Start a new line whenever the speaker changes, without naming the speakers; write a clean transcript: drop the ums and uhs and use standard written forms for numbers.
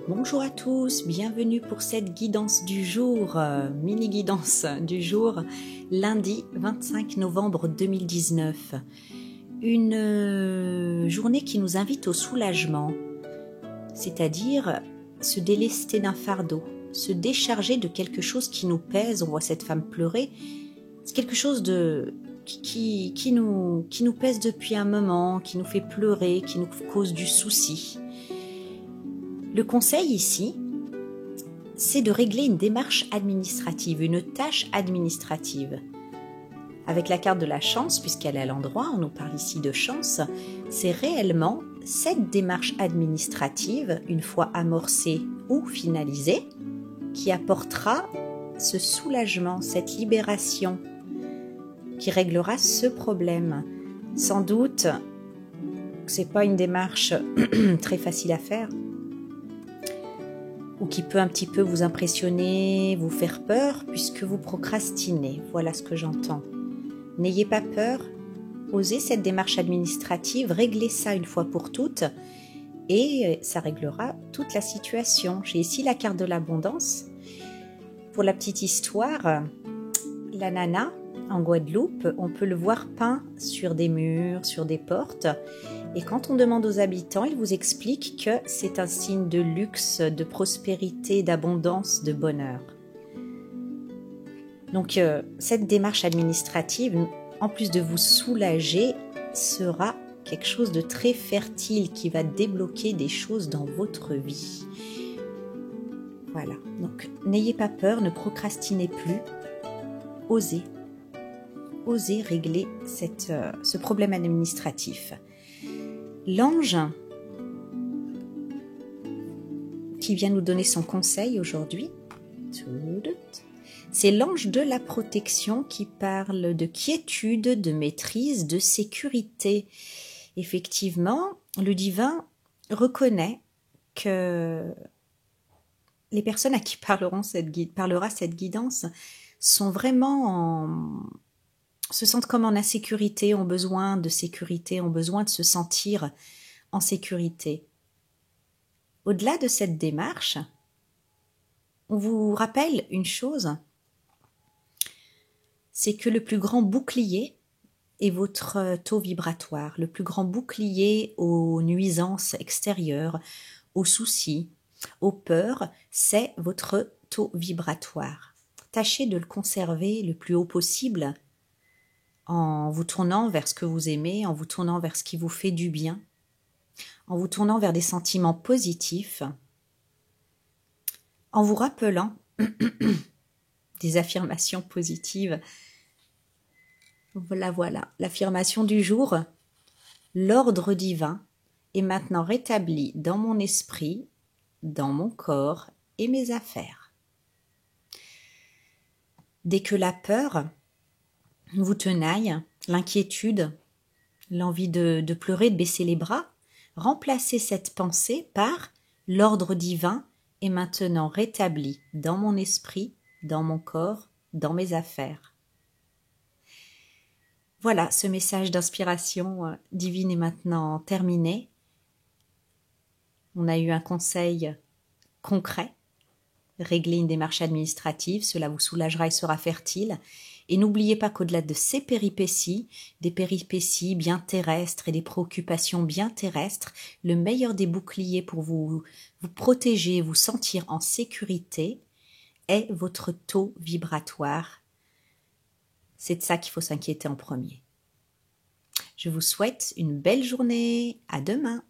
Bonjour à tous, bienvenue pour cette guidance du jour, mini-guidance du jour, lundi 25 novembre 2019. Une journée qui nous invite au soulagement, c'est-à-dire se délester d'un fardeau, se décharger de quelque chose qui nous pèse. On voit cette femme pleurer, c'est quelque chose qui nous pèse depuis un moment, qui nous fait pleurer, qui nous cause du souci. Le conseil ici, c'est de régler une démarche administrative, une tâche administrative. Avec la carte de la chance, puisqu'elle est à l'endroit, on nous parle ici de chance, c'est réellement cette démarche administrative, une fois amorcée ou finalisée, qui apportera ce soulagement, cette libération, qui réglera ce problème. Sans doute, ce n'est pas une démarche très facile à faire, ou qui peut un petit peu vous impressionner, vous faire peur, puisque vous procrastinez. Voilà ce que j'entends. N'ayez pas peur, osez cette démarche administrative, réglez ça une fois pour toutes, et ça réglera toute la situation. J'ai ici la carte de l'abondance. Pour la petite histoire, la nana, en Guadeloupe, on peut le voir peint sur des murs, sur des portes. Et quand on demande aux habitants, ils vous expliquent que c'est un signe de luxe, de prospérité, d'abondance, de bonheur. Donc cette démarche administrative, en plus de vous soulager, sera quelque chose de très fertile qui va débloquer des choses dans votre vie. Voilà, donc n'ayez pas peur, ne procrastinez plus, osez régler ce problème administratif. L'ange qui vient nous donner son conseil aujourd'hui, c'est l'ange de la protection qui parle de quiétude, de maîtrise, de sécurité. Effectivement, le divin reconnaît que les personnes à qui parlera cette guidance sont vraiment se sentent comme en insécurité, ont besoin de sécurité, ont besoin de se sentir en sécurité. Au-delà de cette démarche, on vous rappelle une chose, c'est que le plus grand bouclier est votre taux vibratoire, le plus grand bouclier aux nuisances extérieures, aux soucis, aux peurs, c'est votre taux vibratoire. Tâchez de le conserver le plus haut possible, en vous tournant vers ce que vous aimez, en vous tournant vers ce qui vous fait du bien, en vous tournant vers des sentiments positifs, en vous rappelant des affirmations positives. Voilà, l'affirmation du jour, l'ordre divin est maintenant rétabli dans mon esprit, dans mon corps et mes affaires. Dès que la peur vous tenaille, l'inquiétude, l'envie de pleurer, de baisser les bras, remplacez cette pensée par l'ordre divin est maintenant rétabli dans mon esprit, dans mon corps, dans mes affaires. Voilà, ce message d'inspiration divine est maintenant terminé. On a eu un conseil concret, régler une démarche administrative, cela vous soulagera et sera fertile. Et n'oubliez pas qu'au-delà de ces péripéties, des péripéties bien terrestres et des préoccupations bien terrestres, le meilleur des boucliers pour vous protéger, vous sentir en sécurité, est votre taux vibratoire. C'est de ça qu'il faut s'inquiéter en premier. Je vous souhaite une belle journée. À demain.